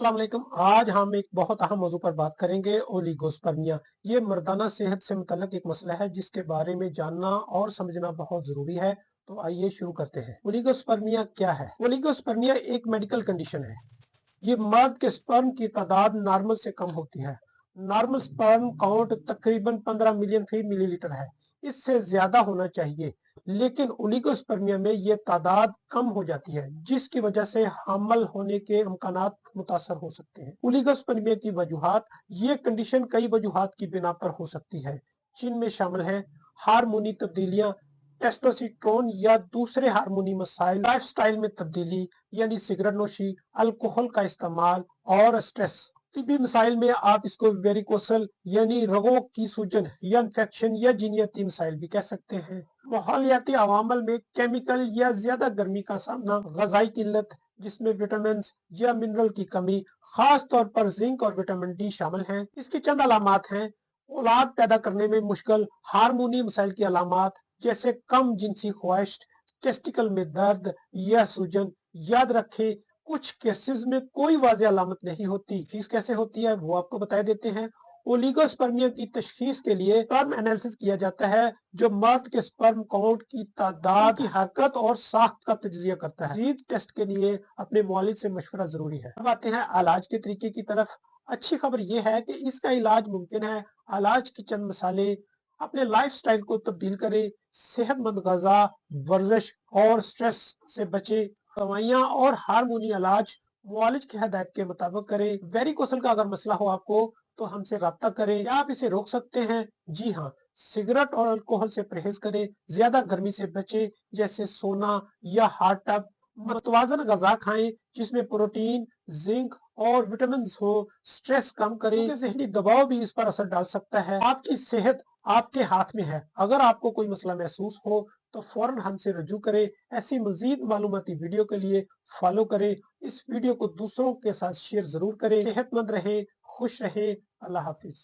अस्सलाम वालेकुम। आज हम एक बहुत अहम मौजू पर बात करेंगे, ओलिगोस्पर्मिया। ये मर्दाना सेहत से मुतल्लिक एक मसला है जिसके बारे में जानना और समझना बहुत जरूरी है। तो आइए शुरू करते हैं। ओलिगोस्पर्मिया क्या है? ओलिगोस्पर्मिया एक मेडिकल कंडीशन है। ये मर्द के स्पर्म की तादाद नॉर्मल से कम होती है। नॉर्मल स्पर्म काउंट तकरीबन 15 मिलियन फी मिलीलीटर है। इससे ज्यादा होना चाहिए, लेकिन ओलिगोस्पर्मिया में ये तादाद कम हो जाती है, जिसकी वजह से हामल होने के इम्कानात मुतासर हो सकते हैं। ओलिगोस्पर्मिया की वजूहात। ये कंडीशन कई वजूहात की बिना पर हो सकती है, जिनमें शामिल है हार्मोनी तब्दीलियां, टेस्टोस्टेरोन या दूसरे हार्मोनी मसाइल, लाइफस्टाइल में तब्दीली यानी सिगरेट नोशी, अल्कोहल का इस्तेमाल और स्ट्रेस। तिबी मसाइल में आप इसको वेरिकोसल यानी रगों की सूजन या इंफेक्शन या जीनियाती मसाइल भी कह सकते हैं। माहौलियाती अवामल में केमिकल या ज्यादा गर्मी का सामना, गजाई किल्लत जिसमें विटामिन या मिनरल की कमी, खास तौर पर जिंक और विटामिन डी शामिल हैं। इसकी चंद अलामात हैं: औलाद पैदा करने में मुश्किल, हार्मोनी मसाइल की अलामात जैसे कम जिनसी ख्वाहिश, टेस्टिकल में दर्द या सूजन। याद रखें, कुछ केसेस में कोई वाज़ेह अलामत नहीं होती। फीस कैसे होती है वो आपको बता देते हैं। ओलिगोस्पर्मिया की तशखीस के लिए स्पर्म एनालिसिस किया जाता है, जो मर्द के स्पर्म काउंट की तादाद की हरकत और साख्त का तज्जिया करता है। मजीद टेस्ट के लिए अपने मुआलिज से मशवरा जरूरी है। अब आते हैं इलाज के तरीके की तरफ। अच्छी खबर यह है कि इसका इलाज मुमकिन है। इलाज की चंद मसाले: अपने लाइफ स्टाइल को तब्दील करें, सेहतमंद गजा, वर्जिश और स्ट्रेस से बचे। दवाइयाँ और हार्मोनी इलाज मुआलिज की हदायत के मुताबिक करें। वेरिकोसल का अगर मसला हो आपको तो हमसे राब्ता करें। क्या आप इसे रोक सकते हैं? जी हाँ, सिगरेट और अल्कोहल से परहेज करें, ज्यादा गर्मी से बचे जैसे सोना या हार्ड टब। मतवाजन गजा खाएं जिसमें प्रोटीन, जिंक और विटामिन हो। स्ट्रेस कम करें क्योंकि ज़हनी दबाव भी इस पर असर डाल सकता है। आपकी सेहत आपके हाथ में है। अगर आपको कोई मसला महसूस हो तो फौरन हमसे रजू करें। ऐसी मजीद मालूमाती वीडियो के लिए फॉलो करें। इस वीडियो को दूसरों के साथ शेयर जरूर करें। सेहतमंद रहें, खुश रहें। अल्लाह हाफिज।